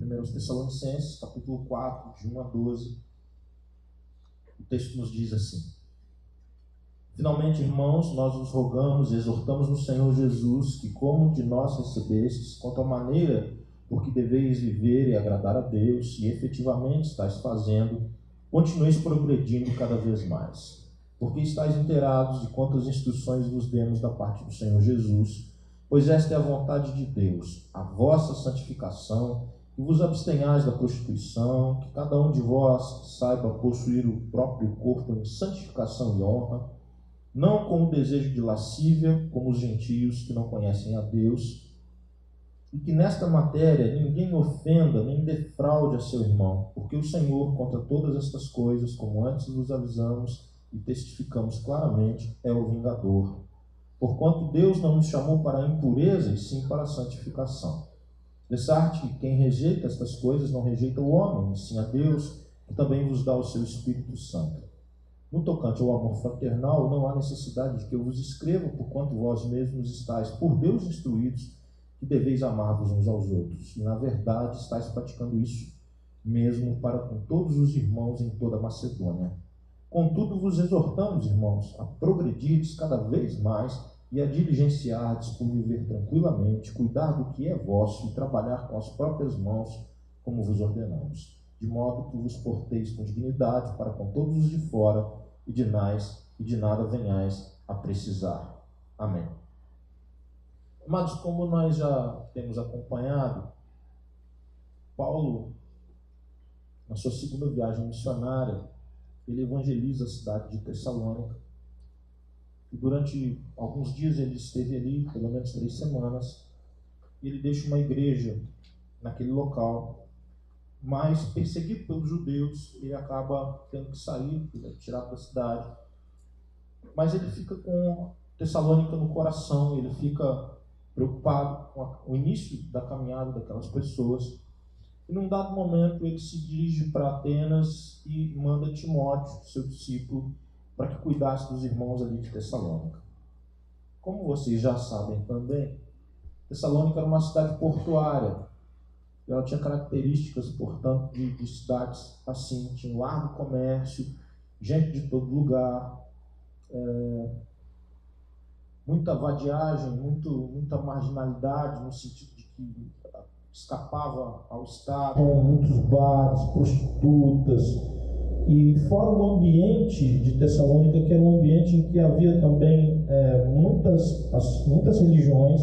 1 Tessalonicenses, capítulo 4, de 1 a 12. O texto nos diz assim: Finalmente, irmãos, nós vos rogamos e exortamos no Senhor Jesus que, como de nós recebestes, quanto à maneira por que deveis viver e agradar a Deus, e efetivamente estáis fazendo, continueis progredindo cada vez mais. Porque estáis inteirados de quantas instruções vos demos da parte do Senhor Jesus, pois esta é a vontade de Deus, a vossa santificação, que vos abstenhais da prostituição, que cada um de vós saiba possuir o próprio corpo em santificação e honra, não com o desejo de lascívia, como os gentios que não conhecem a Deus, e que nesta matéria ninguém ofenda nem defraude a seu irmão, porque o Senhor, contra todas estas coisas, como antes vos avisamos e testificamos claramente, é o vingador. Porquanto Deus não nos chamou para a impureza, e sim para a santificação. Dessarte que quem rejeita estas coisas não rejeita o homem, e sim a Deus, que também vos dá o seu Espírito Santo. No tocante ao amor fraternal, não há necessidade de que eu vos escreva, porquanto vós mesmos estáis por Deus instruídos, que deveis amar-vos uns aos outros. E, na verdade, estáis praticando isso, mesmo para com todos os irmãos em toda a Macedônia. Contudo, vos exortamos, irmãos, a progredirdes cada vez mais e a diligenciardes por viver tranquilamente, cuidar do que é vosso e trabalhar com as próprias mãos, como vos ordenamos, de modo que vos porteis com dignidade para com todos os de fora e de nada venhais a precisar. Amém. Amados, como nós já temos acompanhado, Paulo, na sua segunda viagem missionária, ele evangeliza a cidade de Tessalônica. E durante alguns dias ele esteve ali, pelo menos 3 semanas, e ele deixa uma igreja naquele local. Mas, perseguido pelos judeus, ele acaba tendo que sair, ele é tirado da cidade. Mas ele fica com Tessalônica no coração, ele fica preocupado com o início da caminhada daquelas pessoas. E num dado momento ele se dirige para Atenas e manda Timóteo, seu discípulo, para que cuidasse dos irmãos ali de Tessalônica. Como vocês já sabem também, Tessalônica era uma cidade portuária. Ela tinha características, portanto, de cidades assim, tinha um largo comércio, gente de todo lugar, muita vadiagem, muita marginalidade, no sentido de que escapava ao Estado, com muitos bares, prostitutas, e fora o ambiente de Tessalônica, que era um ambiente em que havia também muitas religiões,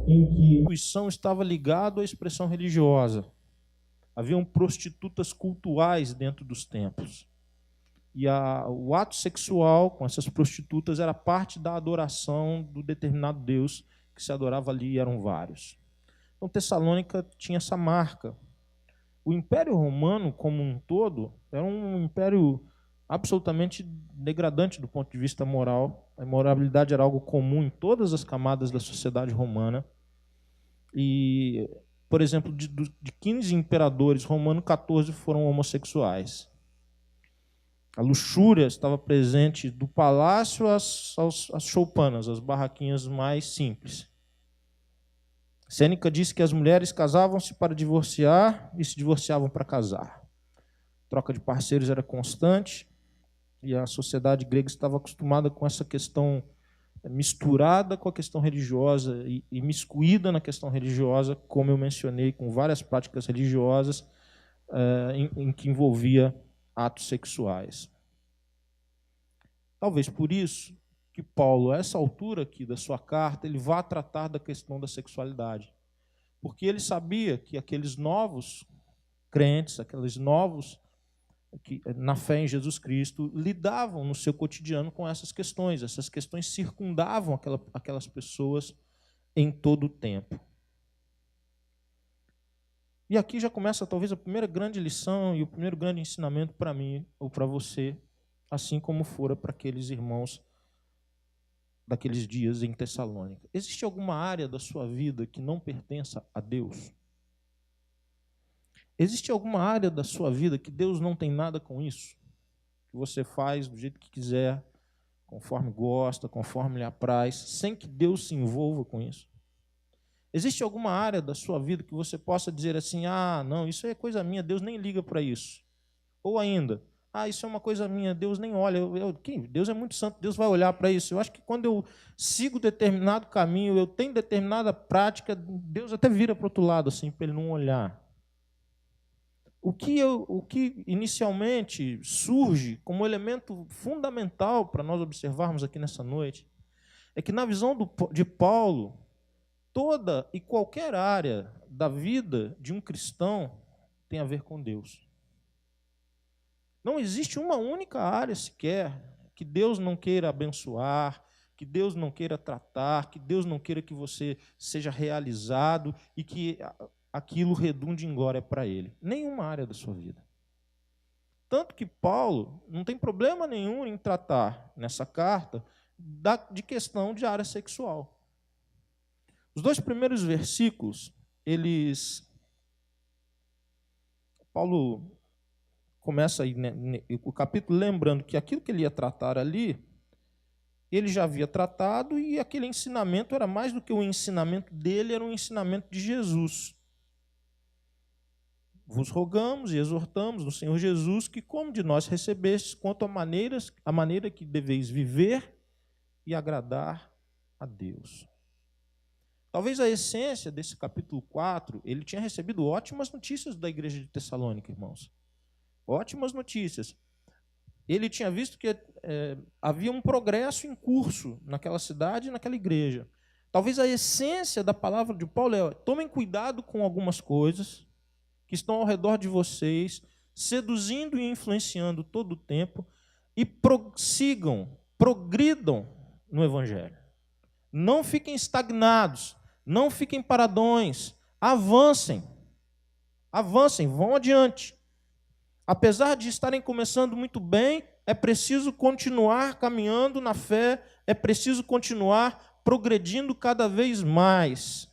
em que a instituição estava ligada à expressão religiosa. Haviam prostitutas cultuais dentro dos templos. E o ato sexual com essas prostitutas era parte da adoração do determinado Deus que se adorava ali, e eram vários. Então, Tessalônica tinha essa marca. O Império Romano, como um todo, era um império absolutamente degradante do ponto de vista moral. A imoralidade era algo comum em todas as camadas da sociedade romana. E, por exemplo, de 15 imperadores romanos, 14 foram homossexuais. A luxúria estava presente do palácio às choupanas, as barraquinhas mais simples. Sêneca disse que as mulheres casavam-se para divorciar e se divorciavam para casar. A troca de parceiros era constante e a sociedade grega estava acostumada com essa questão misturada com a questão religiosa e imiscuída na questão religiosa, como eu mencionei, com várias práticas religiosas em que envolvia atos sexuais. Talvez por isso que Paulo, a essa altura aqui da sua carta, ele vá tratar da questão da sexualidade. Porque ele sabia que aqueles novos crentes, aqueles novos que, na fé em Jesus Cristo, lidavam no seu cotidiano com essas questões circundavam aquelas pessoas em todo o tempo. E aqui já começa talvez a primeira grande lição e o primeiro grande ensinamento para mim ou para você, assim como fora para aqueles irmãos daqueles dias em Tessalônica. Existe alguma área da sua vida que não pertença a Deus? Existe alguma área da sua vida que Deus não tem nada com isso? Que você faz do jeito que quiser, conforme gosta, conforme lhe apraz, sem que Deus se envolva com isso? Existe alguma área da sua vida que você possa dizer assim, ah, não, isso é coisa minha, Deus nem liga para isso? Ou ainda, ah, isso é uma coisa minha, Deus nem olha, Deus é muito santo, Deus vai olhar para isso. Eu acho que quando eu sigo determinado caminho, eu tenho determinada prática, Deus até vira para o outro lado, assim, para ele não olhar. O que inicialmente surge como elemento fundamental para nós observarmos aqui nessa noite é que, na visão de Paulo, toda e qualquer área da vida de um cristão tem a ver com Deus. Não existe uma única área sequer que Deus não queira abençoar, que Deus não queira tratar, que Deus não queira que você seja realizado e que aquilo redunde em glória para Ele. Nenhuma área da sua vida. Tanto que Paulo não tem problema nenhum em tratar nessa carta de questão de área sexual. Os 2 primeiros versículos, Paulo começa aí, o capítulo lembrando que aquilo que ele ia tratar ali, ele já havia tratado, e aquele ensinamento era mais do que o ensinamento dele, era um ensinamento de Jesus. Vos rogamos e exortamos no Senhor Jesus que, como de nós recebestes, quanto a maneira que deveis viver e agradar a Deus. Talvez a essência desse capítulo 4, ele tinha recebido ótimas notícias da igreja de Tessalônica, irmãos. Ótimas notícias. Ele tinha visto que havia um progresso em curso naquela cidade e naquela igreja. Talvez a essência da palavra de Paulo é: tomem cuidado com algumas coisas que estão ao redor de vocês, seduzindo e influenciando todo o tempo, e progridam no Evangelho. Não fiquem estagnados, não fiquem paradões, avancem, vão adiante. Apesar de estarem começando muito bem, é preciso continuar caminhando na fé, é preciso continuar progredindo cada vez mais.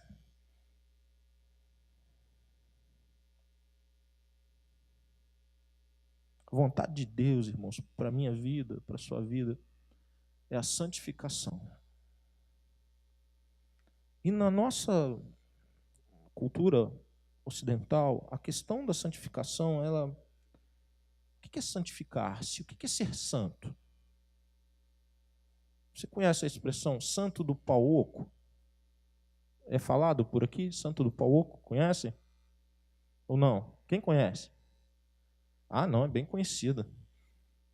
A vontade de Deus, irmãos, para a minha vida, para a sua vida, é a santificação. E na nossa cultura ocidental, a questão da santificação, o que é santificar-se? O que é ser santo? Você conhece a expressão santo do pau oco? É falado por aqui, santo do pau oco? Conhece? Ou não? Quem conhece? Ah, não, é bem conhecida.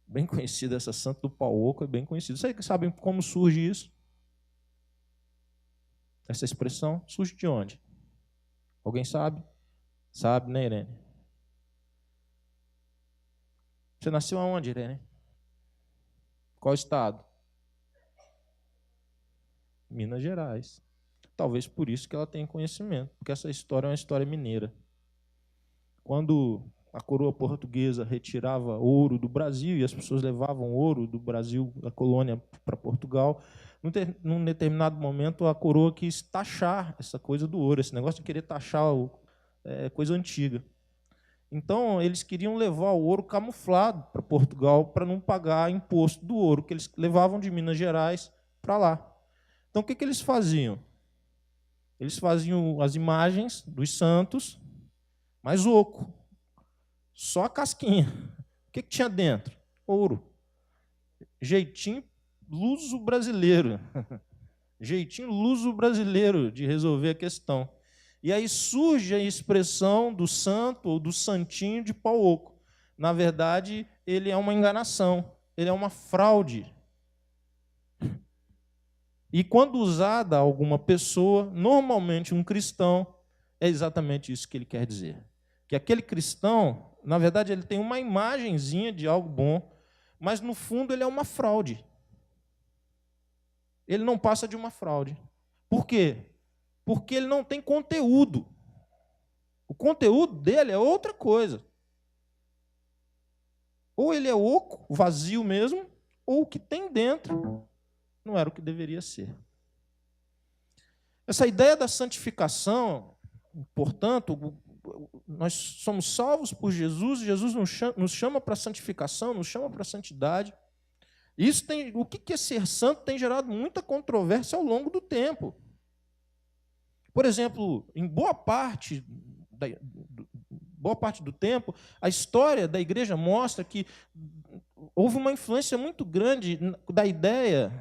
Bem conhecida essa santa do pau oco, é bem conhecida. Vocês sabem como surge isso? Essa expressão surge de onde? Alguém sabe? Sabe, né, Irene? Você nasceu aonde, Irene? Qual estado? Minas Gerais. Talvez por isso que ela tenha conhecimento, porque essa história é uma história mineira. Quando a coroa portuguesa retirava ouro do Brasil, e as pessoas levavam ouro do Brasil, da colônia, para Portugal, num determinado momento a coroa quis taxar essa coisa do ouro, esse negócio de querer taxar coisa antiga. Então, eles queriam levar o ouro camuflado para Portugal para não pagar imposto do ouro que eles levavam de Minas Gerais para lá. Então, o que eles faziam? Eles faziam as imagens dos santos, mas oco, só a casquinha. O que tinha dentro? Ouro. Jeitinho luso brasileiro. Jeitinho luso brasileiro de resolver a questão. E aí surge a expressão do santo ou do santinho de pau oco. Na verdade, ele é uma enganação, ele é uma fraude. E quando usada a alguma pessoa, normalmente um cristão, é exatamente isso que ele quer dizer. Que aquele cristão, na verdade, ele tem uma imagenzinha de algo bom, mas no fundo ele é uma fraude. Ele não passa de uma fraude. Por quê? Porque ele não tem conteúdo. O conteúdo dele é outra coisa. Ou ele é oco, vazio mesmo, ou o que tem dentro não era o que deveria ser. Essa ideia da santificação, portanto, nós somos salvos por Jesus, Jesus nos chama para a santificação, nos chama para a santidade. O que é ser santo tem gerado muita controvérsia ao longo do tempo. Por exemplo, em boa parte do tempo, a história da igreja mostra que houve uma influência muito grande da ideia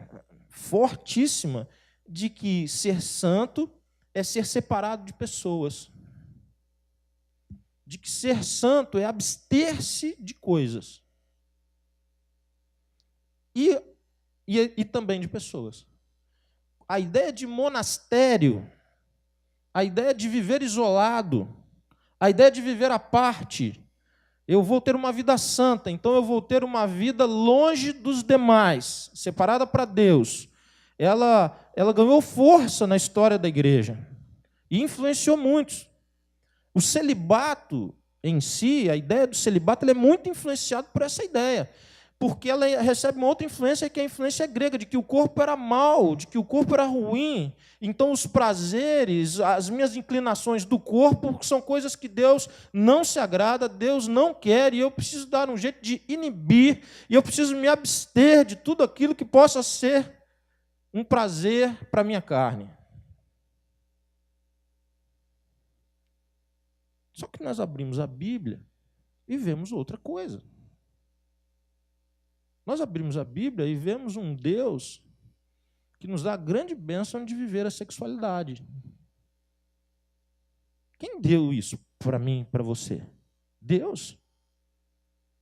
fortíssima de que ser santo é ser separado de pessoas. De que ser santo é abster-se de coisas. E também de pessoas. A ideia de monastério, a ideia de viver isolado, a ideia de viver à parte. Eu vou ter uma vida santa, então eu vou ter uma vida longe dos demais, separada para Deus. Ela ganhou força na história da igreja e influenciou muitos. O celibato em si, a ideia do celibato, é muito influenciado por essa ideia, porque ela recebe uma outra influência, que é a influência grega, de que o corpo era mau, de que o corpo era ruim. Então, os prazeres, as minhas inclinações do corpo são coisas que Deus não se agrada, Deus não quer, e eu preciso dar um jeito de inibir, e eu preciso me abster de tudo aquilo que possa ser um prazer para a minha carne. Só que nós abrimos a Bíblia e vemos outra coisa. Nós abrimos a Bíblia e vemos um Deus que nos dá a grande bênção de viver a sexualidade. Quem deu isso para mim, para você? Deus.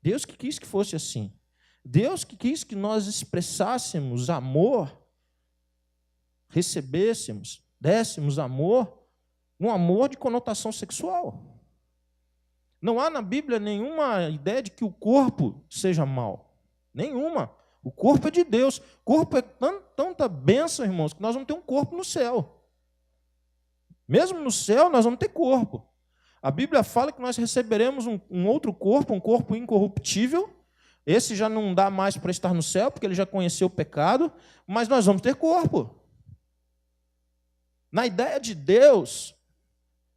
Deus que quis que fosse assim. Deus que quis que nós expressássemos amor, recebêssemos, dessemos amor, um amor de conotação sexual. Não há na Bíblia nenhuma ideia de que o corpo seja mau. Nenhuma. O corpo é de Deus. O corpo é tanta bênção, irmãos, que nós vamos ter um corpo no céu. Mesmo no céu, nós vamos ter corpo. A Bíblia fala que nós receberemos um outro corpo, um corpo incorruptível. Esse já não dá mais para estar no céu, porque ele já conheceu o pecado, mas nós vamos ter corpo. Na ideia de Deus,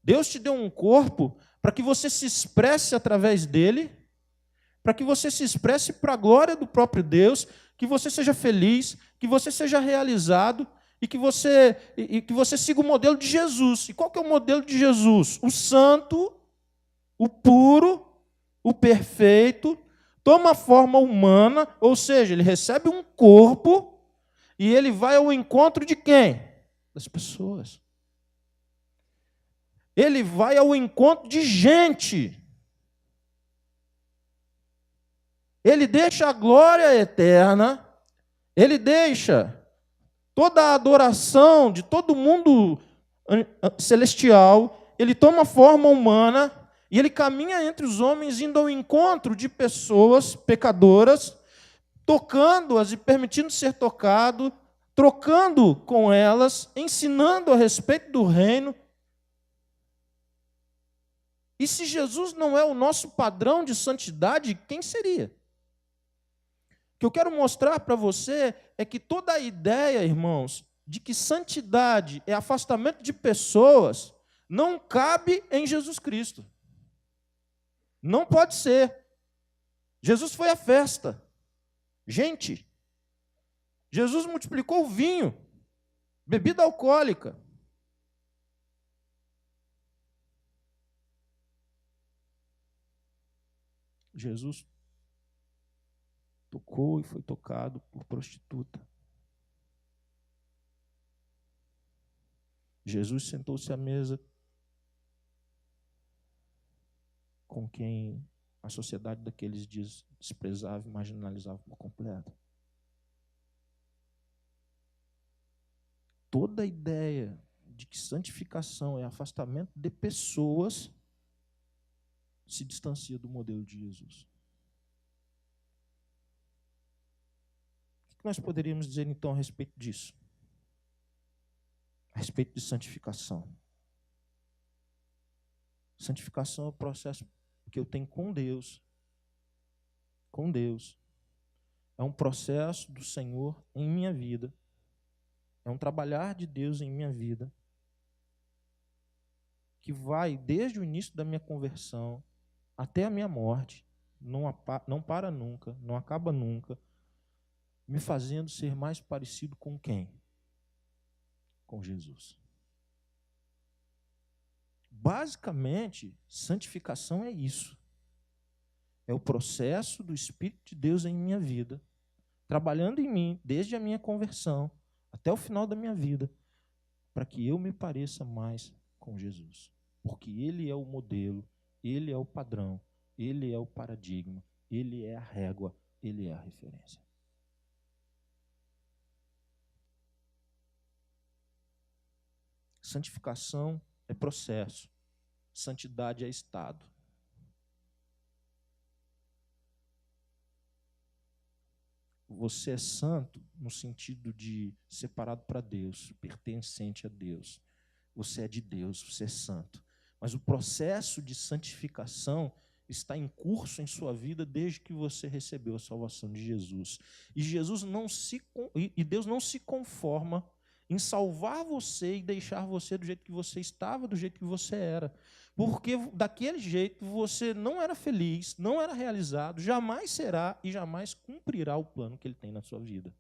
Deus te deu um corpo para que você se expresse através dele, para que você se expresse para a glória do próprio Deus, que você seja feliz, que você seja realizado e que você siga o modelo de Jesus. E qual que é o modelo de Jesus? O santo, o puro, o perfeito, toma forma humana, ou seja, ele recebe um corpo e ele vai ao encontro de quem? Das pessoas. Ele vai ao encontro de gente. Ele deixa a glória eterna, ele deixa toda a adoração de todo mundo celestial, ele toma forma humana e ele caminha entre os homens, indo ao encontro de pessoas pecadoras, tocando-as e permitindo ser tocado, trocando com elas, ensinando a respeito do reino. E se Jesus não é o nosso padrão de santidade, quem seria? O que eu quero mostrar para você é que toda a ideia, irmãos, de que santidade é afastamento de pessoas, não cabe em Jesus Cristo. Não pode ser. Jesus foi à festa. Gente, Jesus multiplicou o vinho, bebida alcoólica. Jesus tocou e foi tocado por prostituta. Jesus sentou-se à mesa com quem a sociedade daqueles dias desprezava e marginalizava por completo. Toda a ideia de que santificação é afastamento de pessoas se distancia do modelo de Jesus. O que nós poderíamos dizer, então, a respeito disso? A respeito de santificação. Santificação é o processo que eu tenho com Deus. Com Deus. É um processo do Senhor em minha vida. É um trabalhar de Deus em minha vida, que vai desde o início da minha conversão até a minha morte, não para nunca, não acaba nunca, me fazendo ser mais parecido com quem? Com Jesus. Basicamente, santificação é isso. É o processo do Espírito de Deus em minha vida, trabalhando em mim, desde a minha conversão até o final da minha vida, para que eu me pareça mais com Jesus. Porque Ele é o modelo, Ele é o padrão, Ele é o paradigma, Ele é a régua, Ele é a referência. Santificação é processo, santidade é estado. Você é santo no sentido de separado para Deus, pertencente a Deus. Você é de Deus, você é santo. Mas o processo de santificação está em curso em sua vida desde que você recebeu a salvação de Jesus. E Deus não se conforma em salvar você e deixar você do jeito que você estava, do jeito que você era. Porque daquele jeito você não era feliz, não era realizado, jamais será e jamais cumprirá o plano que Ele tem na sua vida.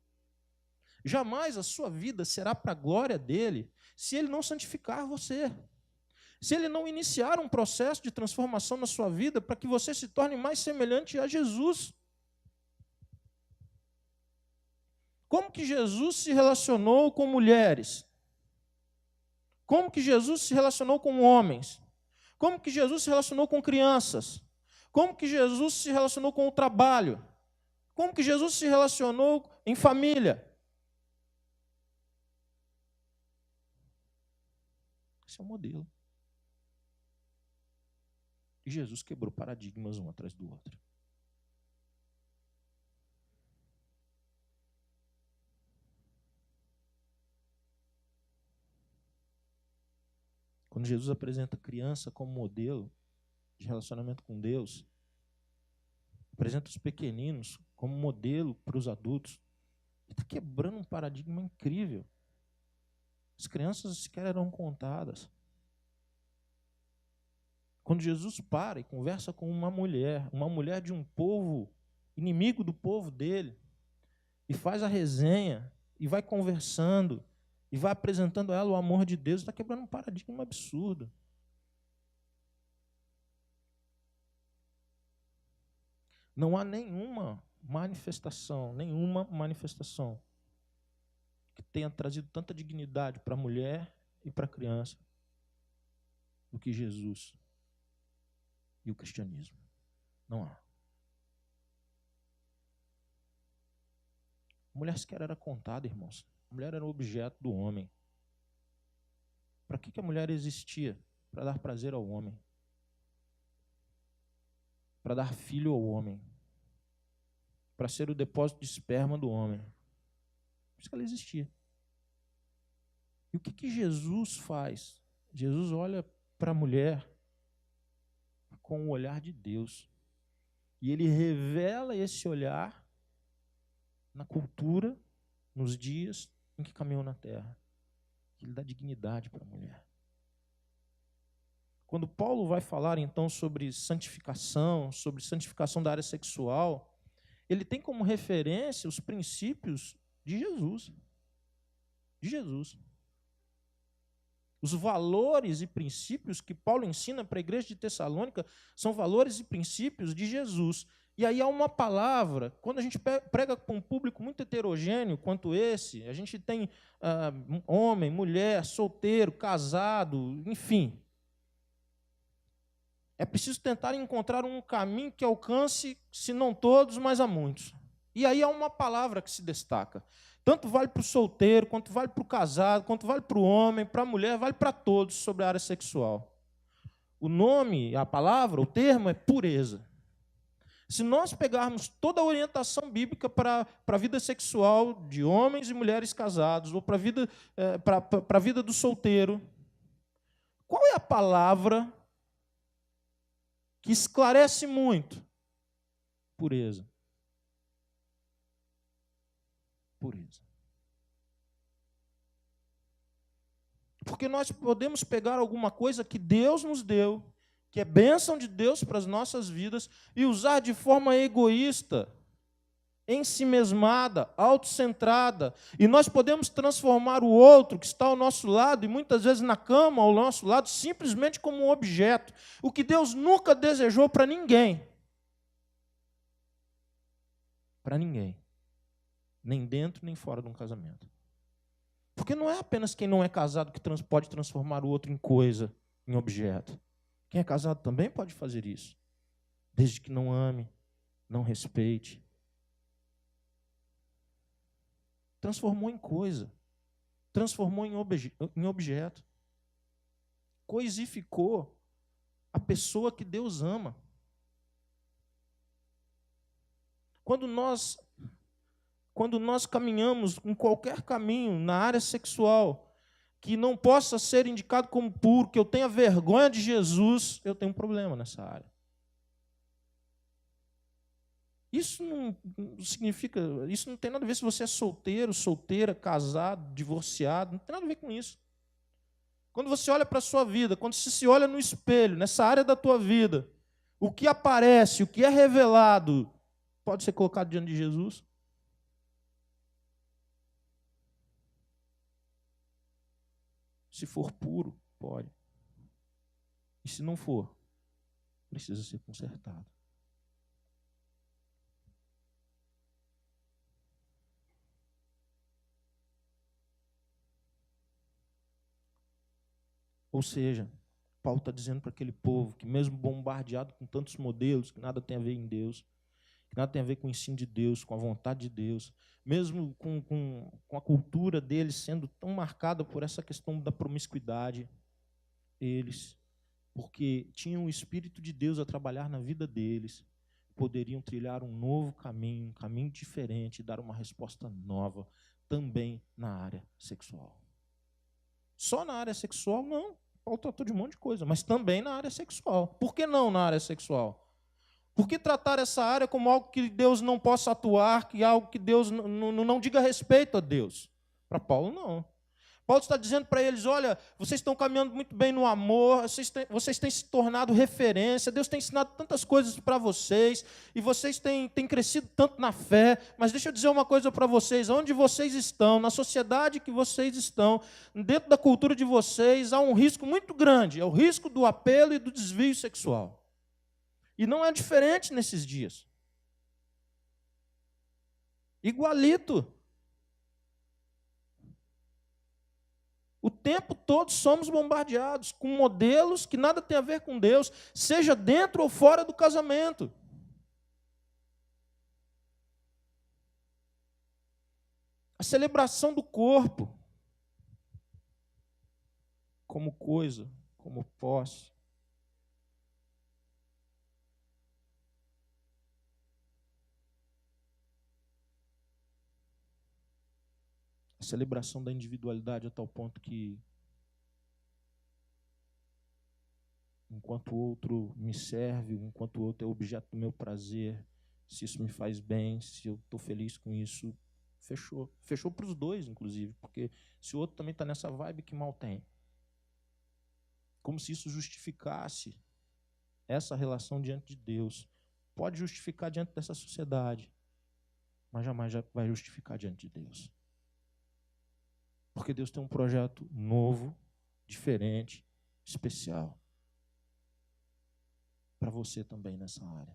Jamais a sua vida será para a glória dEle se Ele não santificar você. Se Ele não iniciar um processo de transformação na sua vida para que você se torne mais semelhante a Jesus. Como que Jesus se relacionou com mulheres? Como que Jesus se relacionou com homens? Como que Jesus se relacionou com crianças? Como que Jesus se relacionou com o trabalho? Como que Jesus se relacionou em família? Esse é o modelo. E Jesus quebrou paradigmas um atrás do outro. Quando Jesus apresenta a criança como modelo de relacionamento com Deus, apresenta os pequeninos como modelo para os adultos, ele está quebrando um paradigma incrível. As crianças sequer eram contadas. Quando Jesus para e conversa com uma mulher de um povo, inimigo do povo dele, e faz a resenha, e vai conversando, e vai apresentando a ela o amor de Deus, está quebrando um paradigma absurdo. Não há nenhuma manifestação que tenha trazido tanta dignidade para a mulher e para a criança do que Jesus e o cristianismo. Não há. A mulher sequer era contada, irmãos. A mulher era o objeto do homem. Para que a mulher existia? Para dar prazer ao homem. Para dar filho ao homem. Para ser o depósito de esperma do homem. Por isso que ela existia. E o que Jesus faz? Jesus olha para a mulher com o olhar de Deus. E Ele revela esse olhar na cultura, nos dias em que caminhou na terra. Ele dá dignidade para a mulher. Quando Paulo vai falar, então, sobre santificação da área sexual, ele tem como referência os princípios de Jesus. De Jesus. Os valores e princípios que Paulo ensina para a igreja de Tessalônica são valores e princípios de Jesus. E aí há uma palavra, quando a gente prega para um público muito heterogêneo quanto esse, a gente tem homem, mulher, solteiro, casado, enfim. É preciso tentar encontrar um caminho que alcance, se não todos, mas a muitos. E aí há uma palavra que se destaca. Tanto vale para o solteiro, quanto vale para o casado, quanto vale para o homem, para a mulher, vale para todos sobre a área sexual. O nome, a palavra, o termo é pureza. Se nós pegarmos toda a orientação bíblica para a vida sexual de homens e mulheres casados, ou para a vida do solteiro, qual é a palavra que esclarece muito? Pureza. Pureza. Porque nós podemos pegar alguma coisa que Deus nos deu, que é bênção de Deus para as nossas vidas, e usar de forma egoísta, ensimesmada, autocentrada, e nós podemos transformar o outro que está ao nosso lado, e muitas vezes na cama ao nosso lado, simplesmente como um objeto, o que Deus nunca desejou para ninguém. Para ninguém. Nem dentro, nem fora de um casamento. Porque não é apenas quem não é casado que pode transformar o outro em coisa, em objeto. Quem é casado também pode fazer isso, desde que não ame, não respeite. Transformou em coisa, transformou em objeto. Coisificou a pessoa que Deus ama. Quando nós caminhamos em qualquer caminho na área sexual, que não possa ser indicado como puro, que eu tenha vergonha de Jesus, eu tenho um problema nessa área. Isso não significa, isso não tem nada a ver se você é solteiro, solteira, casado, divorciado, não tem nada a ver com isso. Quando você olha para a sua vida, quando você se olha no espelho, nessa área da tua vida, o que aparece, o que é revelado, pode ser colocado diante de Jesus? Se for puro, pode. E se não for, precisa ser consertado. Ou seja, Paulo está dizendo para aquele povo que mesmo bombardeado com tantos modelos, que nada tem a ver em Deus, que nada tem a ver com o ensino de Deus, com a vontade de Deus, mesmo com a cultura deles sendo tão marcada por essa questão da promiscuidade, eles, porque tinham o Espírito de Deus a trabalhar na vida deles, poderiam trilhar um novo caminho, um caminho diferente, dar uma resposta nova, também na área sexual. Só na área sexual, não. Paulo tratou de um monte de coisa, mas também na área sexual. Por que não na área sexual? Por que tratar essa área como algo que Deus não possa atuar, que algo que Deus não diga respeito a Deus? Para Paulo, não. Paulo está dizendo para eles, olha, vocês estão caminhando muito bem no amor, vocês têm se tornado referência, Deus tem ensinado tantas coisas para vocês, e vocês têm crescido tanto na fé, mas deixa eu dizer uma coisa para vocês, onde vocês estão, na sociedade que vocês estão, dentro da cultura de vocês, há um risco muito grande, é o risco do apelo e do desvio sexual. E não é diferente nesses dias. Igualito. O tempo todo somos bombardeados com modelos que nada tem a ver com Deus, seja dentro ou fora do casamento. A celebração do corpo como coisa, como posse. A celebração da individualidade a tal ponto que, enquanto o outro me serve, enquanto o outro é objeto do meu prazer, se isso me faz bem, se eu estou feliz com isso, fechou. Fechou para os dois, inclusive, porque se o outro também está nessa vibe, que mal tem. Como se isso justificasse essa relação diante de Deus. Pode justificar diante dessa sociedade, mas jamais vai justificar diante de Deus. Porque Deus tem um projeto novo, diferente, especial para você também nessa área.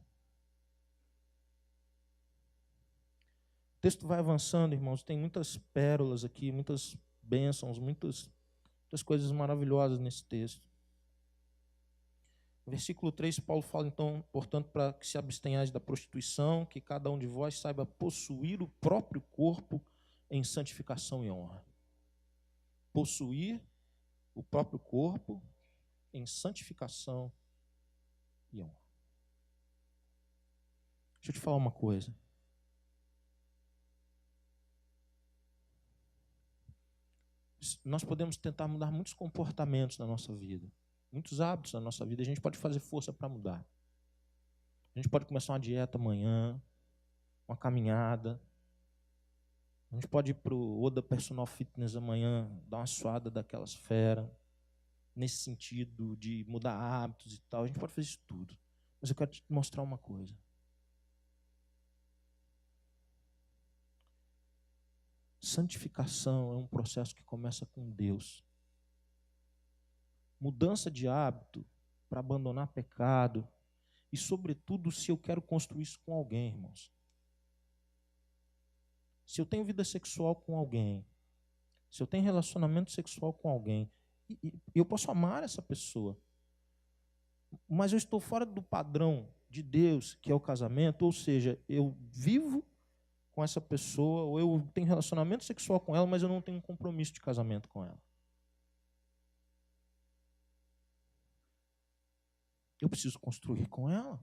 O texto vai avançando, irmãos, tem muitas pérolas aqui, muitas bênçãos, muitas coisas maravilhosas nesse texto. No versículo 3, Paulo fala, então, portanto, para que se abstenhais da prostituição, que cada um de vós saiba possuir o próprio corpo em santificação e honra. Possuir o próprio corpo em santificação e honra. Deixa eu te falar uma coisa. Nós podemos tentar mudar muitos comportamentos na nossa vida, muitos hábitos na nossa vida, a gente pode fazer força para mudar. A gente pode começar uma dieta amanhã, uma caminhada. A gente pode ir para o Oda Personal Fitness amanhã, dar uma suada daquelas feras, nesse sentido de mudar hábitos e tal. A gente pode fazer isso tudo. Mas eu quero te mostrar uma coisa. Santificação é um processo que começa com Deus. Mudança de hábito para abandonar pecado. E, sobretudo, se eu quero construir isso com alguém, irmãos. Se eu tenho vida sexual com alguém, se eu tenho relacionamento sexual com alguém, eu posso amar essa pessoa, mas eu estou fora do padrão de Deus, que é o casamento, ou seja, eu vivo com essa pessoa, ou eu tenho relacionamento sexual com ela, mas eu não tenho um compromisso de casamento com ela. Eu preciso construir com ela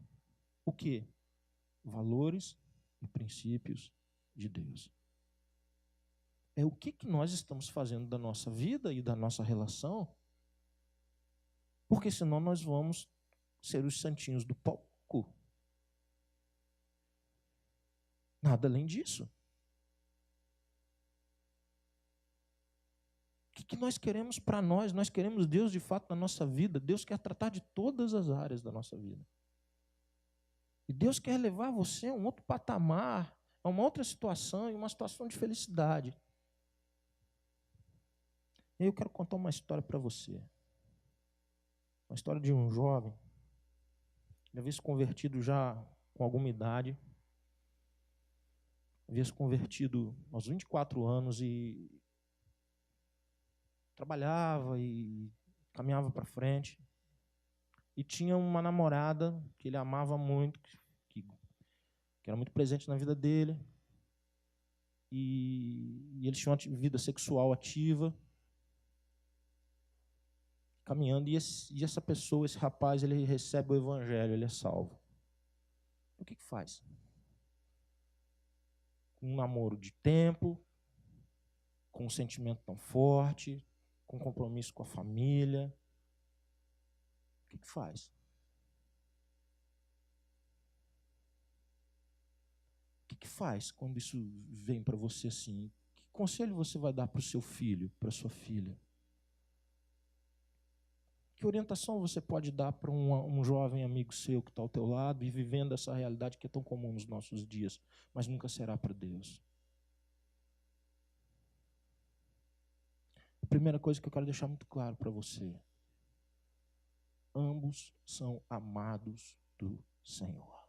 o quê? Valores e princípios de Deus. É o que nós estamos fazendo da nossa vida e da nossa relação, porque senão nós vamos ser os santinhos do palco. Nada além disso. O que nós queremos para nós? Nós queremos Deus de fato na nossa vida. Deus quer tratar de todas as áreas da nossa vida. E Deus quer levar você a um outro patamar, a uma outra situação, e uma situação de felicidade. E eu quero contar uma história para você. Uma história de um jovem, ele havia se convertido já com alguma idade, havia se convertido aos 24 anos e trabalhava e caminhava para frente. E tinha uma namorada que ele amava muito, que era muito presente na vida dele. E eles tinham uma vida sexual ativa, caminhando. E essa pessoa, esse rapaz, ele recebe o evangelho, ele é salvo. O que faz? Um namoro de tempo, com um sentimento tão forte, com compromisso com a família. O que faz? O que faz quando isso vem para você assim? Que conselho você vai dar para o seu filho, para a sua filha? Que orientação você pode dar para um jovem amigo seu que está ao teu lado e vivendo essa realidade que é tão comum nos nossos dias, mas nunca será para Deus? A primeira coisa que eu quero deixar muito claro para você: ambos são amados do Senhor.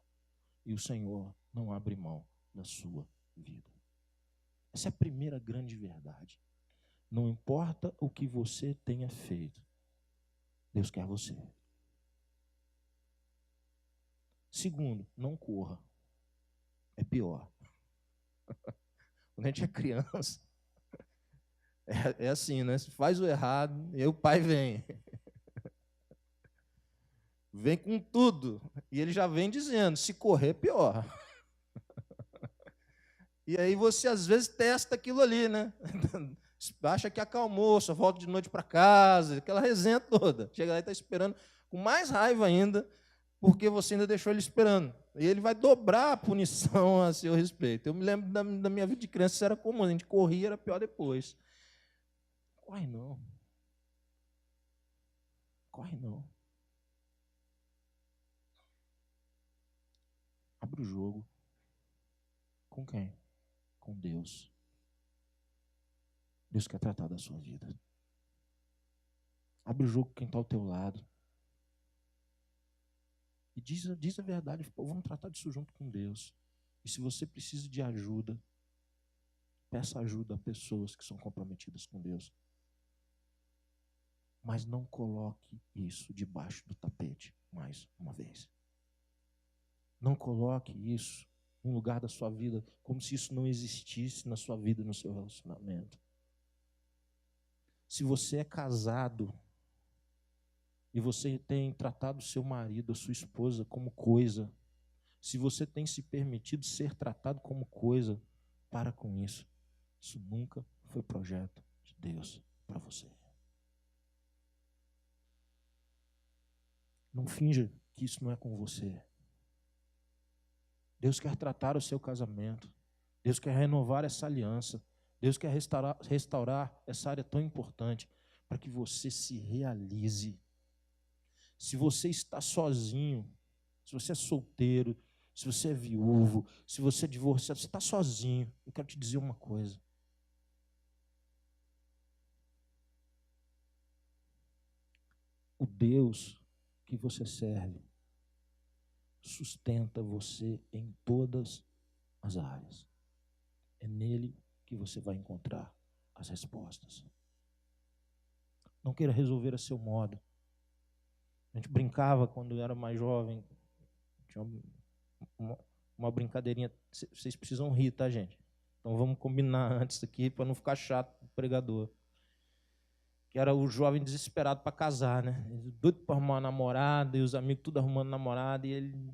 E o Senhor não abre mão da sua vida. Essa é a primeira grande verdade. Não importa o que você tenha feito, Deus quer você. Segundo, não corra. É pior. Quando a gente é criança, é assim, né? Se faz o errado, e o pai vem. Vem com tudo. E ele já vem dizendo, se correr, pior. E aí você, às vezes, testa aquilo ali, né? Acha que acalmou, só volta de noite para casa, aquela resenha toda. Chega lá e está esperando com mais raiva ainda, porque você ainda deixou ele esperando. E ele vai dobrar a punição a seu respeito. Eu me lembro da minha vida de criança, isso era comum, a gente corria, era pior depois. Corre não. Corre não. Abre o jogo. Com quem? Com Deus. Deus quer tratar da sua vida. Abre o jogo com quem está ao teu lado. E diz a verdade, vamos tratar disso junto com Deus. E se você precisa de ajuda, peça ajuda a pessoas que são comprometidas com Deus. Mas não coloque isso debaixo do tapete, mais uma vez. Não coloque isso no lugar da sua vida, como se isso não existisse na sua vida e no seu relacionamento. Se você é casado e você tem tratado seu marido, a sua esposa como coisa, se você tem se permitido ser tratado como coisa, para com isso. Isso nunca foi projeto de Deus para você. Não finja que isso não é com você. Deus quer tratar o seu casamento. Deus quer renovar essa aliança. Deus quer restaurar essa área tão importante para que você se realize. Se você está sozinho, se você é solteiro, se você é viúvo, se você é divorciado, você está sozinho. Eu quero te dizer uma coisa. O Deus que você serve sustenta você em todas as áreas. É nele que você vai encontrar as respostas. Não queira resolver a seu modo. A gente brincava quando eu era mais jovem. Tinha uma brincadeirinha. Vocês precisam rir, tá, gente? Então vamos combinar antes aqui para não ficar chato o pregador. Que era o jovem desesperado para casar, né? Doido para arrumar uma namorada, e os amigos tudo arrumando namorada, e ele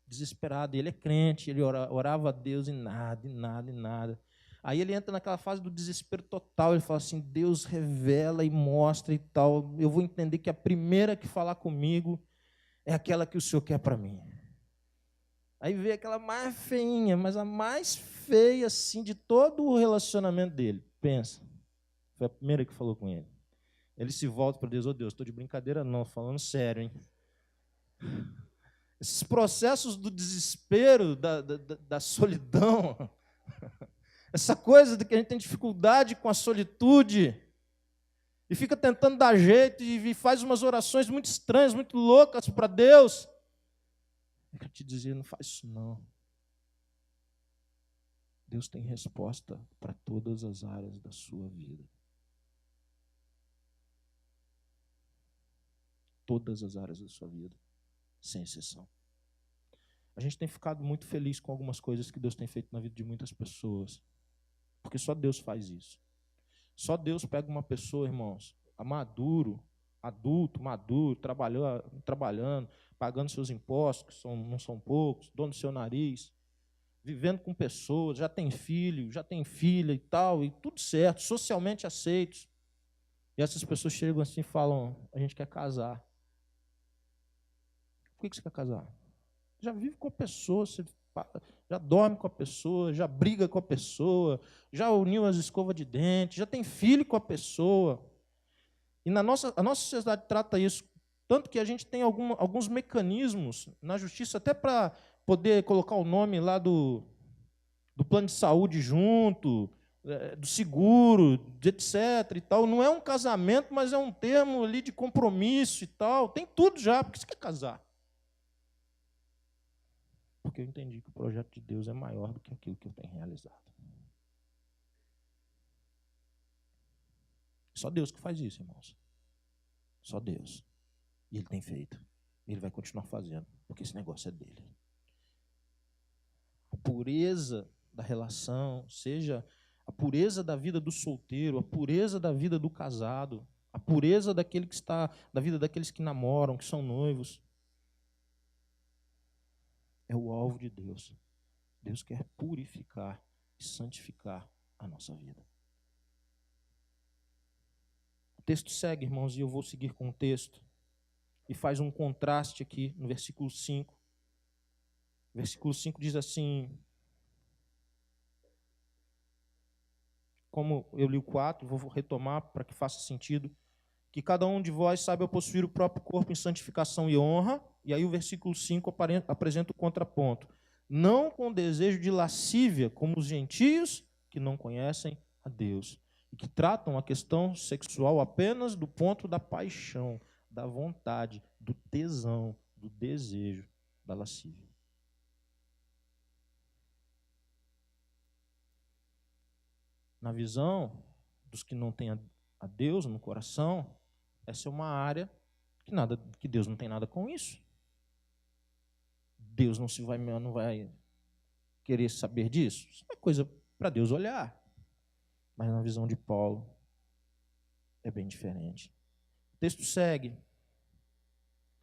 desesperado. E ele é crente, ele orava a Deus e nada, e nada, e nada. Aí ele entra naquela fase do desespero total, ele fala assim, Deus revela e mostra e tal, eu vou entender que a primeira que falar comigo é aquela que o Senhor quer para mim. Aí vê aquela mais feinha, mas a mais feia assim, de todo o relacionamento dele. Pensa, foi a primeira que falou com ele. Ele se volta para Deus, ô Deus, estou de brincadeira não, falando sério, hein? Esses processos do desespero, da solidão, essa coisa de que a gente tem dificuldade com a solitude, e fica tentando dar jeito, e faz umas orações muito estranhas, muito loucas para Deus. Eu quero te dizer, não faz isso não. Deus tem resposta para todas as áreas da sua vida. Todas as áreas da sua vida, sem exceção. A gente tem ficado muito feliz com algumas coisas que Deus tem feito na vida de muitas pessoas, porque só Deus faz isso. Só Deus pega uma pessoa, irmãos, adulto, maduro, trabalhando, pagando seus impostos, que não são poucos, dono do seu nariz, vivendo com pessoas, já tem filho, já tem filha e tal, e tudo certo, socialmente aceitos. E essas pessoas chegam assim e falam, a gente quer casar. Por que você quer casar? Já vive com a pessoa, você já dorme com a pessoa, já briga com a pessoa, já uniu as escovas de dente, já tem filho com a pessoa. E a nossa sociedade trata isso, tanto que a gente tem alguns mecanismos na justiça, até para poder colocar o nome lá do plano de saúde junto, do seguro, etc. e tal. Não é um casamento, mas é um termo ali de compromisso e tal. Tem tudo já, porque você quer casar. Porque eu entendi que o projeto de Deus é maior do que aquilo que eu tenho realizado. Só Deus que faz isso, irmãos. Só Deus. E Ele tem feito. Ele vai continuar fazendo, porque esse negócio é dele. A pureza da relação, seja a pureza da vida do solteiro, a pureza da vida do casado, a pureza da vida daqueles que namoram, que são noivos, é o alvo de Deus. Deus quer purificar e santificar a nossa vida. O texto segue, irmãos, e eu vou seguir com o texto, e faz um contraste aqui no versículo 5. O versículo 5 diz assim, como eu li o 4, vou retomar para que faça sentido, que cada um de vós saiba possuir o próprio corpo em santificação e honra, e aí o versículo 5 apresenta o contraponto. Não com desejo de lascívia, como os gentios que não conhecem a Deus, e que tratam a questão sexual apenas do ponto da paixão, da vontade, do tesão, do desejo, da lascívia. Na visão dos que não têm a Deus no coração, essa é uma área que Deus não tem nada com isso. Deus não vai querer saber disso. Isso é coisa para Deus olhar. Mas na visão de Paulo é bem diferente. O texto segue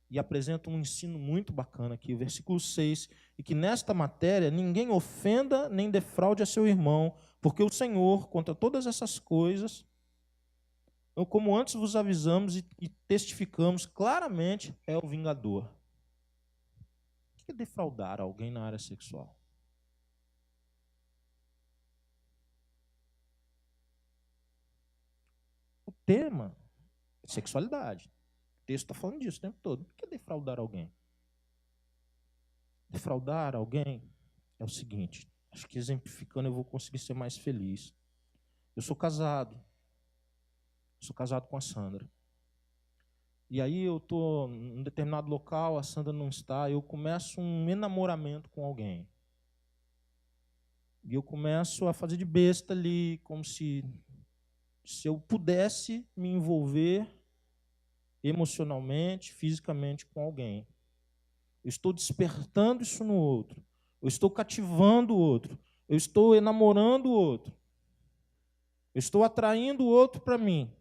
e apresenta um ensino muito bacana aqui, o versículo 6, e que nesta matéria ninguém ofenda nem defraude a seu irmão, porque o Senhor, contra todas essas coisas, como antes vos avisamos e testificamos claramente, é o vingador. O que é defraudar alguém na área sexual? O tema é sexualidade. O texto está falando disso o tempo todo. O que é defraudar alguém? Defraudar alguém é o seguinte, acho que exemplificando eu vou conseguir ser mais feliz. Eu sou casado com a Sandra. E aí eu estou em um determinado local, a Sandra não está, eu começo um enamoramento com alguém. E eu começo a fazer de besta ali, como se eu pudesse me envolver emocionalmente, fisicamente com alguém. Eu estou despertando isso no outro. Eu estou cativando o outro. Eu estou enamorando o outro. Eu estou atraindo o outro para mim.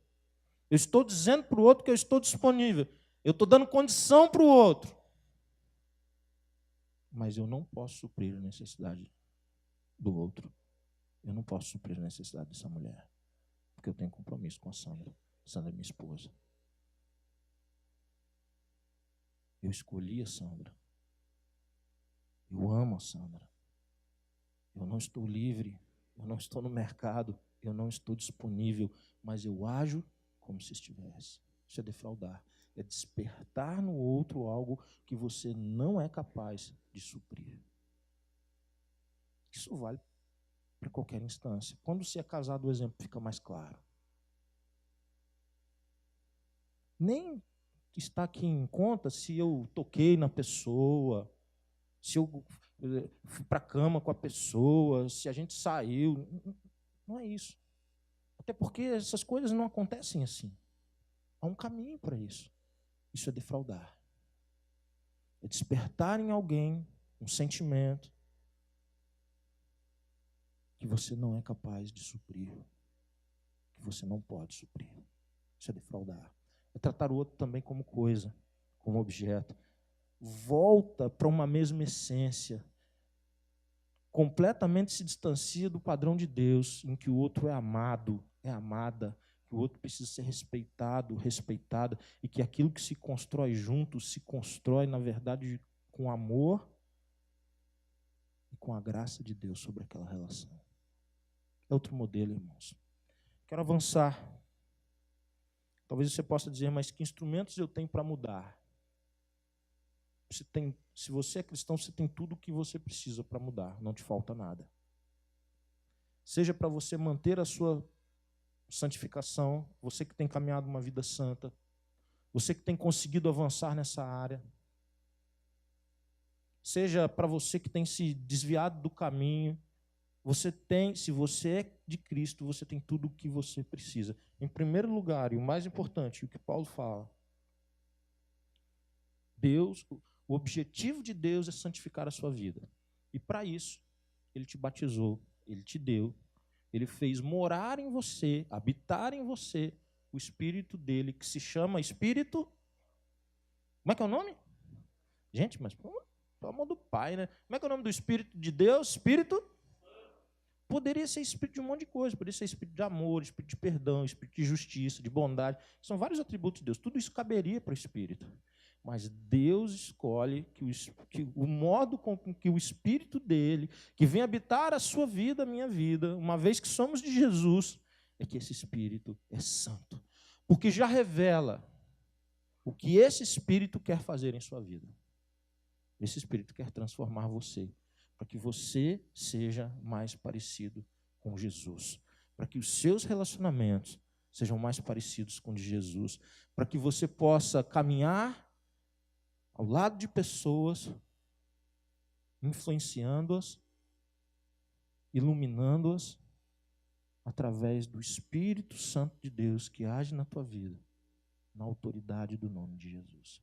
Eu estou dizendo para o outro que eu estou disponível. Eu estou dando condição para o outro. Mas eu não posso suprir a necessidade do outro. Eu não posso suprir a necessidade dessa mulher. Porque eu tenho compromisso com a Sandra. Sandra é minha esposa. Eu escolhi a Sandra. Eu amo a Sandra. Eu não estou livre. Eu não estou no mercado. Eu não estou disponível. Mas eu ajo como se estivesse. Isso é defraudar. É despertar no outro algo que você não é capaz de suprir. Isso vale para qualquer instância. Quando você é casado, o exemplo fica mais claro. Nem está aqui em conta se eu toquei na pessoa, se eu fui para a cama com a pessoa, se a gente saiu. Não é isso. Até porque essas coisas não acontecem assim. Há um caminho para isso. Isso é defraudar. É despertar em alguém um sentimento que você não é capaz de suprir, que você não pode suprir. Isso é defraudar. É tratar o outro também como coisa, como objeto. Volta para uma mesma essência, completamente se distancia do padrão de Deus, em que o outro é amado, é amada, que o outro precisa ser respeitado, respeitada, e que aquilo que se constrói junto, se constrói, na verdade, com amor e com a graça de Deus sobre aquela relação. É outro modelo, irmãos. Quero avançar. Talvez você possa dizer, mas que instrumentos eu tenho para mudar? Se você é cristão, você tem tudo o que você precisa para mudar, não te falta nada. Seja para você manter a sua santificação, você que tem caminhado uma vida santa, você que tem conseguido avançar nessa área, seja para você que tem se desviado do caminho, se você é de Cristo, você tem tudo o que você precisa. Em primeiro lugar, e o mais importante, o que Paulo fala, o objetivo de Deus é santificar a sua vida. E para isso, Ele te batizou, Ele te deu, Ele fez morar em você, habitar em você, o Espírito dele, que se chama Espírito... Como é que é o nome? Gente, mas pelo amor do Pai, né? Como é que é o nome do Espírito de Deus? Espírito... Poderia ser espírito de um monte de coisa, poderia ser espírito de amor, espírito de perdão, espírito de justiça, de bondade. São vários atributos de Deus. Tudo isso caberia para o Espírito. Mas Deus escolhe que o modo com que o Espírito dele, que vem habitar a sua vida, a minha vida, uma vez que somos de Jesus, é que esse Espírito é santo. Porque já revela o que esse Espírito quer fazer em sua vida. Esse Espírito quer transformar você, para que você seja mais parecido com Jesus, para que os seus relacionamentos sejam mais parecidos com o de Jesus, para que você possa caminhar ao lado de pessoas, influenciando-as, iluminando-as, através do Espírito Santo de Deus que age na tua vida, na autoridade do nome de Jesus.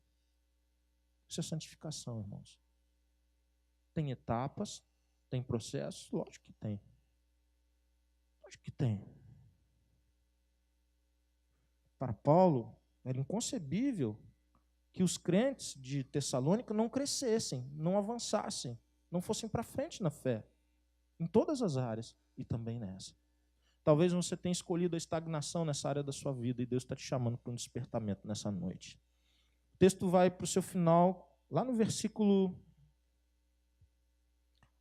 Isso é santificação, irmãos. Tem etapas, tem processos? Lógico que tem. Lógico que tem. Para Paulo, era inconcebível que os crentes de Tessalônica não crescessem, não avançassem, não fossem para frente na fé, em todas as áreas, e também nessa. Talvez você tenha escolhido a estagnação nessa área da sua vida, e Deus está te chamando para um despertamento nessa noite. O texto vai para o seu final, lá no versículo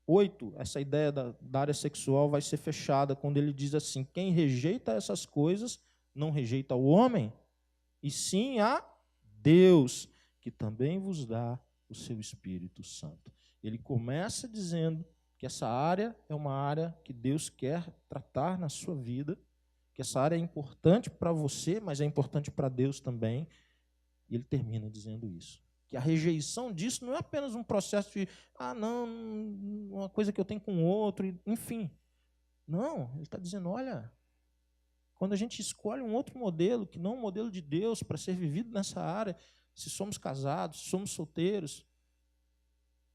8, essa ideia da área sexual vai ser fechada quando ele diz assim: quem rejeita essas coisas não rejeita o homem, e sim a Deus, que também vos dá o seu Espírito Santo. Ele começa dizendo que essa área é uma área que Deus quer tratar na sua vida, que essa área é importante para você, mas é importante para Deus também. E ele termina dizendo isso. Que a rejeição disso não é apenas um processo de, não, uma coisa que eu tenho com o outro, enfim. Não, ele está dizendo, olha, quando a gente escolhe um outro modelo, que não é um modelo de Deus, para ser vivido nessa área, se somos casados, se somos solteiros,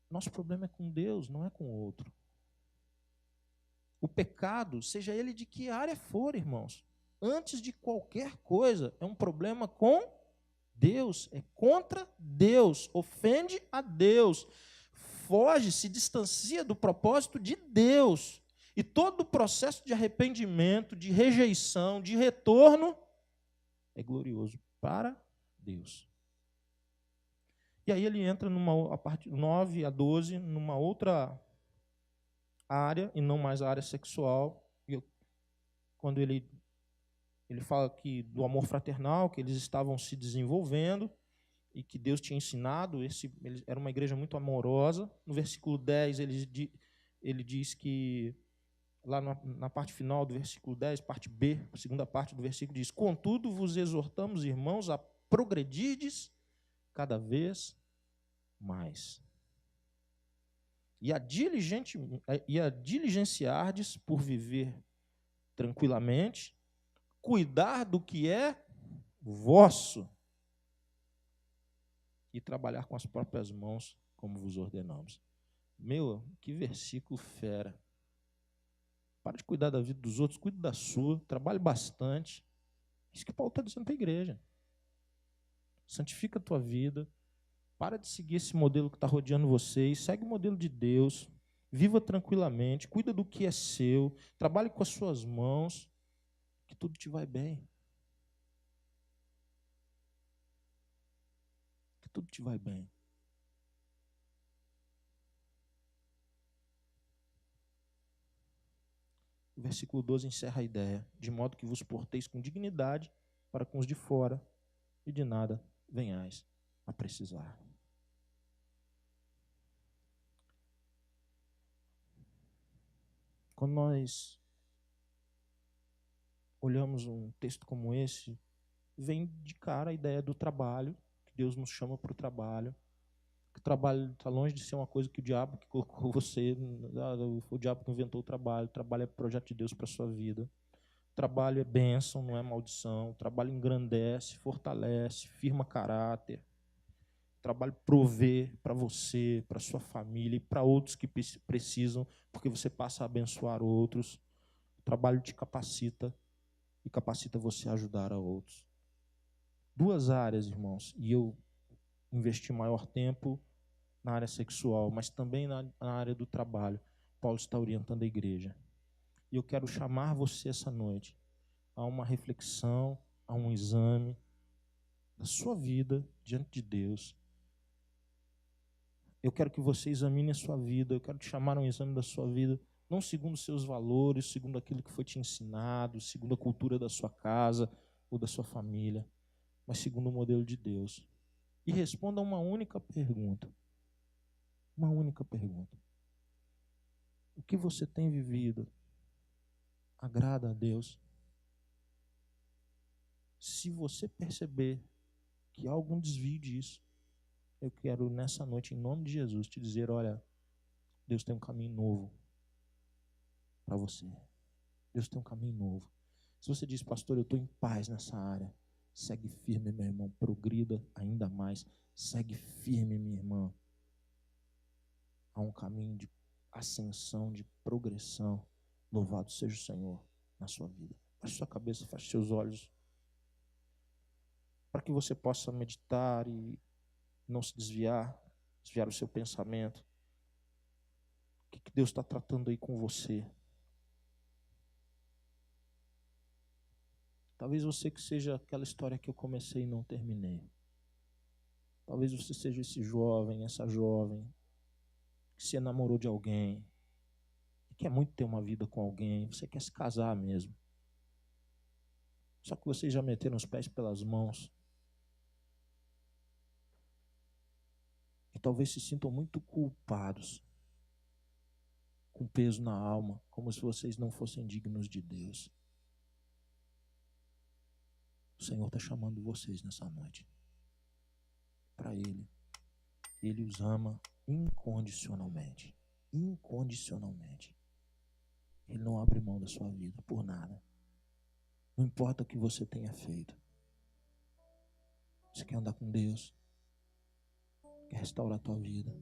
nosso problema é com Deus, não é com o outro. O pecado, seja ele de que área for, irmãos, antes de qualquer coisa, é um problema com Deus, é contra Deus, ofende a Deus, foge, se distancia do propósito de Deus. E todo o processo de arrependimento, de rejeição, de retorno, é glorioso para Deus. E aí ele entra a parte 9 a 12, numa outra área, e não mais a área sexual, quando ele fala que do amor fraternal, que eles estavam se desenvolvendo, e que Deus tinha ensinado, era uma igreja muito amorosa. No versículo 10, ele diz que, lá na parte final do versículo 10, parte B, a segunda parte do versículo diz, contudo vos exortamos, irmãos, a progredirdes cada vez mais. E a diligenciardes por viver tranquilamente, cuidar do que é vosso e trabalhar com as próprias mãos, como vos ordenamos. Meu, que versículo fera. Para de cuidar da vida dos outros, cuide da sua, trabalhe bastante. Isso que Paulo está dizendo para a igreja. Santifica a tua vida, para de seguir esse modelo que está rodeando vocês, segue o modelo de Deus, viva tranquilamente, cuida do que é seu, trabalhe com as suas mãos, que tudo te vai bem. Que tudo te vai bem. O versículo 12 encerra a ideia, de modo que vos porteis com dignidade para com os de fora, e de nada venhais a precisar. Quando nós olhamos um texto como esse, vem de cara a ideia do trabalho, que Deus nos chama para o trabalho, que o trabalho está longe de ser uma coisa que o diabo que colocou você, o diabo que inventou o trabalho é projeto de Deus para a sua vida. O trabalho é bênção, não é maldição, o trabalho engrandece, fortalece, firma caráter. O trabalho provê para você, para sua família e para outros que precisam, porque você passa a abençoar outros. O trabalho te capacita e capacita você a ajudar a outros. Duas áreas, irmãos, e eu investi maior tempo na área sexual, mas também na área do trabalho. Paulo está orientando a igreja. E eu quero chamar você essa noite a uma reflexão, a um exame da sua vida diante de Deus. Eu quero que você examine a sua vida, eu quero te chamar a um exame da sua vida, não segundo os seus valores, segundo aquilo que foi te ensinado, segundo a cultura da sua casa ou da sua família, mas segundo o modelo de Deus. E responda a uma única pergunta. Uma única pergunta. O que você tem vivido agrada a Deus? Se você perceber que há algum desvio disso, eu quero nessa noite, em nome de Jesus, te dizer, olha, Deus tem um caminho novo para você. Deus tem um caminho novo. Se você diz, pastor, eu estou em paz nessa área, segue firme, meu irmão, progrida ainda mais. Segue firme, minha irmã. Há um caminho de ascensão, de progressão. Louvado seja o Senhor na sua vida. Feche sua cabeça, feche seus olhos, para que você possa meditar e não se desviar o seu pensamento. O que Deus está tratando aí com você? Talvez você que seja aquela história que eu comecei e não terminei. Talvez você seja esse jovem, essa jovem, que se enamorou de alguém, que quer muito ter uma vida com alguém, você quer se casar mesmo. Só que vocês já meteram os pés pelas mãos. E talvez se sintam muito culpados, com peso na alma, como se vocês não fossem dignos de Deus. O Senhor está chamando vocês nessa noite. Ele os ama incondicionalmente. Incondicionalmente. Ele não abre mão da sua vida por nada. Não importa o que você tenha feito. Você quer andar com Deus? Quer restaurar a tua vida?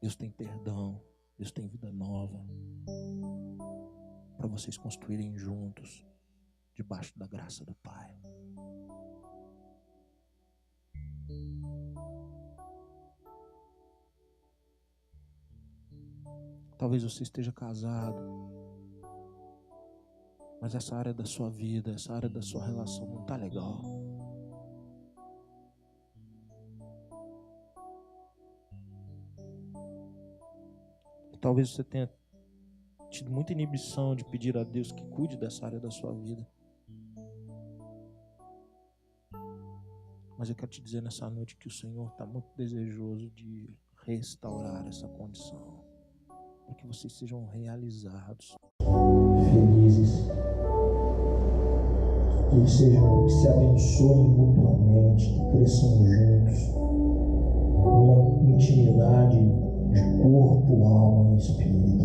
Deus tem perdão. Deus tem vida nova. Para vocês construírem juntos, debaixo da graça do Pai. Talvez você esteja casado, mas essa área da sua vida, essa área da sua relação não está legal. E talvez você tenha tido muita inibição de pedir a Deus que cuide dessa área da sua vida. Mas eu quero te dizer nessa noite que o Senhor está muito desejoso de restaurar essa condição, para que vocês sejam realizados, felizes, que se abençoem mutuamente, que cresçam juntos, numa intimidade de corpo, alma e espírito.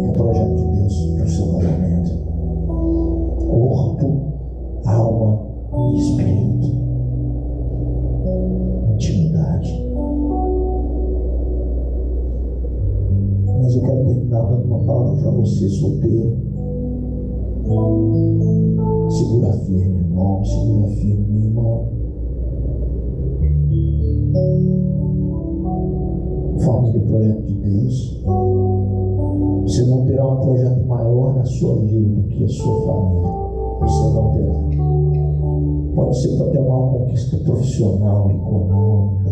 É o projeto de Deus para o seu casamento. Corpo, alma e espírito. Intimidade. Mas eu quero terminar dando uma palavra para você, solteiro. Segura firme, irmão. Segura firme, irmão. Família, projeto de Deus. Você não terá um projeto maior na sua vida do que a sua família. Você não terá. Pode ser até uma conquista profissional, econômica,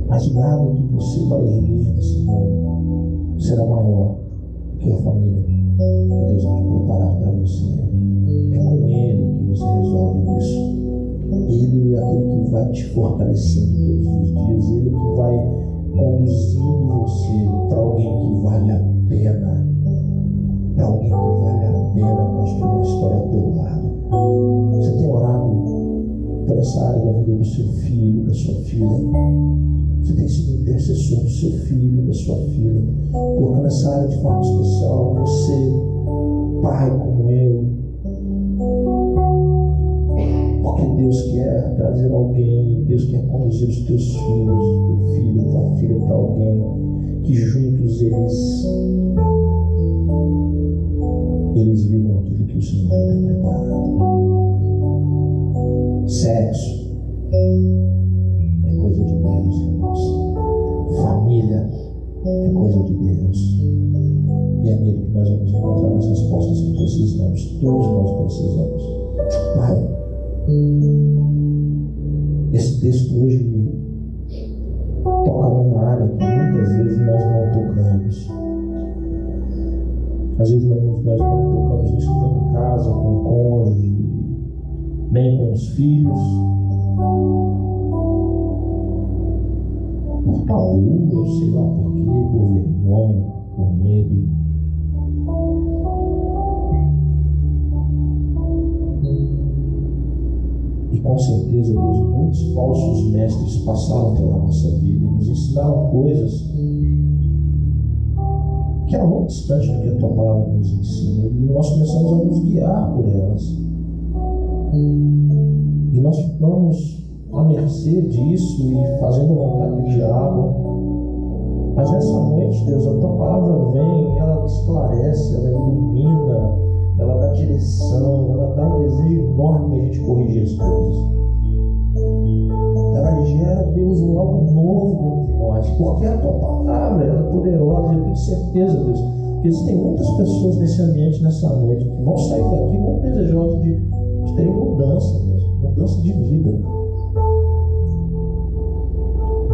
mas nada que você vai erguer nesse mundo será maior que a família que Deus tem preparado para você. É com Ele que você resolve isso. Ele é aquele que vai te fortalecendo todos os dias. Ele que vai conduzindo você para alguém que vale a pena. Para alguém que vale a pena construir uma história ao teu lado. Você tem orado por essa área da vida do seu filho, da sua filha? Você tem sido intercessor do seu filho, da sua filha? Porque nessa área de forma especial, você, pai como eu, porque Deus quer trazer alguém, Deus quer conduzir os teus filhos, teu filho, tua filha para alguém que juntos eles vivam aquilo que o Senhor já tem preparado. Sexo é coisa de Deus, irmãos. Família é coisa de Deus. E é nele que nós vamos encontrar as respostas que precisamos. Todos nós precisamos. Pai, esse texto hoje toca numa área que muitas vezes nós não tocamos. Às vezes nós não tocamos nisso nem em casa, com o cônjuge, nem com os filhos, por tabu, eu sei lá por quê, por vergonha, por medo. E com certeza, Deus, muitos falsos mestres passaram pela nossa vida e nos ensinaram coisas que eram muito distantes do que a tua palavra nos ensina, e nós começamos a nos guiar por elas. E nós ficamos à mercê disso e fazendo a vontade do diabo. Mas nessa noite, Deus, a tua palavra vem, ela esclarece, ela ilumina, ela dá direção, ela dá um desejo enorme que a gente corrigir as coisas. Ela gera, Deus, algo novo dentro de nós, porque a tua palavra ela é poderosa. Eu tenho certeza, Deus, que existem muitas pessoas nesse ambiente, nessa noite, que vão sair daqui muito desejosas de terem mudança mesmo, mudança de vida.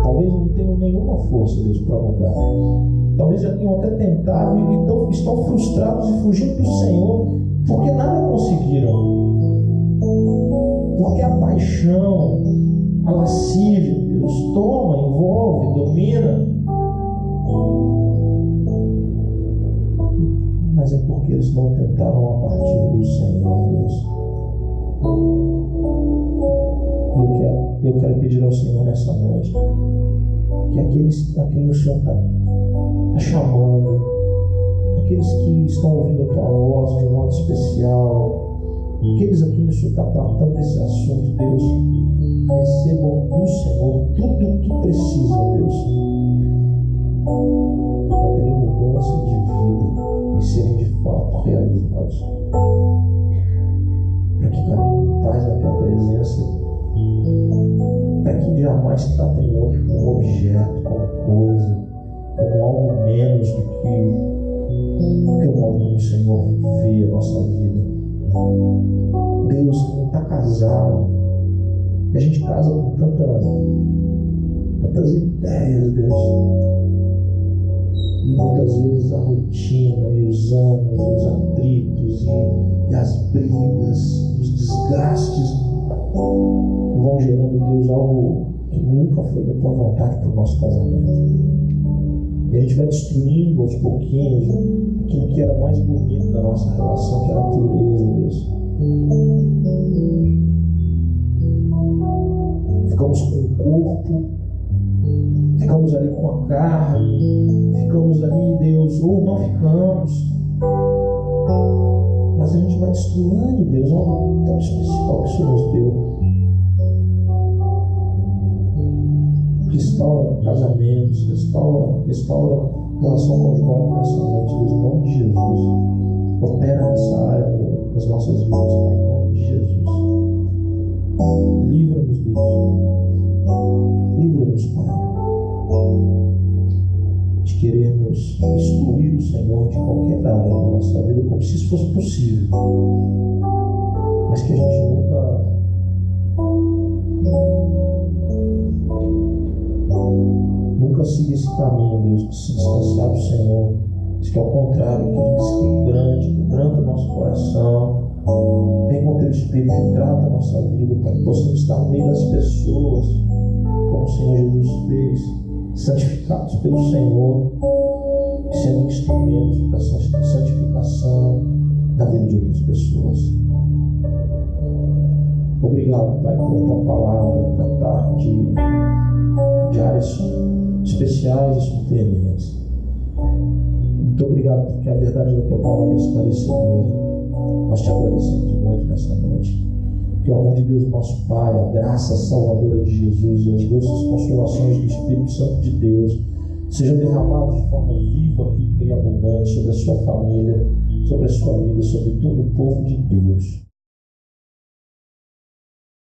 Talvez não tenham nenhuma força, Deus, para mudar. Talvez já tenham até tentado e estão frustrados e fugindo do Senhor, porque nada conseguiram. Porque a paixão, a lascívia, Deus, toma, envolve, domina. Mas é porque eles não tentaram a partir do Senhor, Deus. ao Senhor nessa noite que aqueles a quem o Senhor está chamando, aqueles que estão ouvindo a tua voz de um modo especial, aqueles a quem o Senhor está tratando desse assunto, Deus, recebam do Senhor tudo o que precisam, Deus, para terem mudança de vida e serem de fato realizados, para que caminhem em paz na tua presença, para que jamais tratem outro como objeto, como coisa, como algo menos do que o modo como o Senhor vê a nossa vida. Deus, quem está casado, e a gente casa com tantas ideias, Deus, e muitas vezes a rotina e os anos, e os atritos e as brigas, os desgastes vão gerando, Deus, algo que nunca foi da tua vontade para o nosso casamento. E a gente vai destruindo aos pouquinhos aquilo que era mais bonito da nossa relação, que era a pureza, Deus. Ficamos com o corpo, ficamos ali com a carne, ficamos ali, Deus, ou não ficamos. Mas a gente vai destruindo, Deus, algo tão especial que o Senhor nos deu. Restaura casamentos, restaura relação conjugal nessa noite, Deus, em nome de Jesus. Opera nessa área das nossas vidas, Pai, em nome de Jesus. Livra-nos, Deus. Livra-nos, Pai, de querermos excluir o Senhor de qualquer área da nossa vida, como se isso fosse possível. Mas que a gente nunca siga esse caminho, Deus, de se distanciar do Senhor. Diz que ao contrário, que a gente se quebranta o nosso coração, vem com o teu Espírito que trata a nossa vida, para que possamos estar no meio das pessoas, como o Senhor Jesus fez, santificados pelo Senhor, sendo instrumentos para a santificação da vida de outras pessoas. Obrigado, Pai, pela tua palavra, tratar de áreas especiais e surpreendentes. Muito obrigado porque a verdade da tua palavra é esclarecedora. Nós te agradecemos muito nessa noite. Que o amor de Deus, nosso Pai, a graça salvadora de Jesus e as doces consolações do Espírito Santo de Deus sejam derramados de forma viva, rica e abundante sobre a sua família, sobre a sua vida, sobre todo o povo de Deus.